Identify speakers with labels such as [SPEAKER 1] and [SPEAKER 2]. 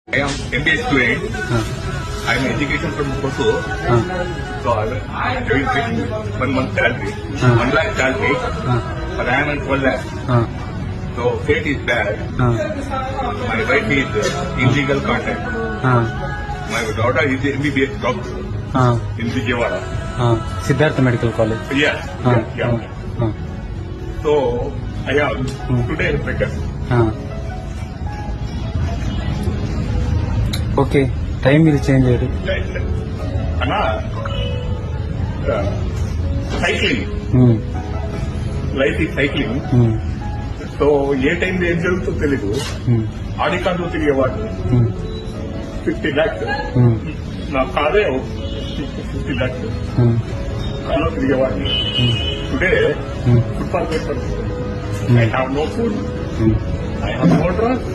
[SPEAKER 1] I am MBA student. I am education from Kosovo. So I am getting 1 month salary, 1 lakh salary, but I am at 12 lakh. So fate is bad. My wife is in legal contact. My daughter is the MBBS doctor in Vijayawada.
[SPEAKER 2] Siddhartha Medical College.
[SPEAKER 1] Yes. Yeah. So I have today better.
[SPEAKER 2] Okay time ಇಲ್ಲಿ change ಆಯಿತು
[SPEAKER 1] ಅಣ್ಣ cycling life is cycling so ఏ టైంలో ఏం జరుగుతుందో తెలీదు ఆడికాంతో తిరిగేవాడు 50 lakhs నా కాదే 50 lakhs కాలో తిరిగేవాడిని today footpath paper I have no food I have no dress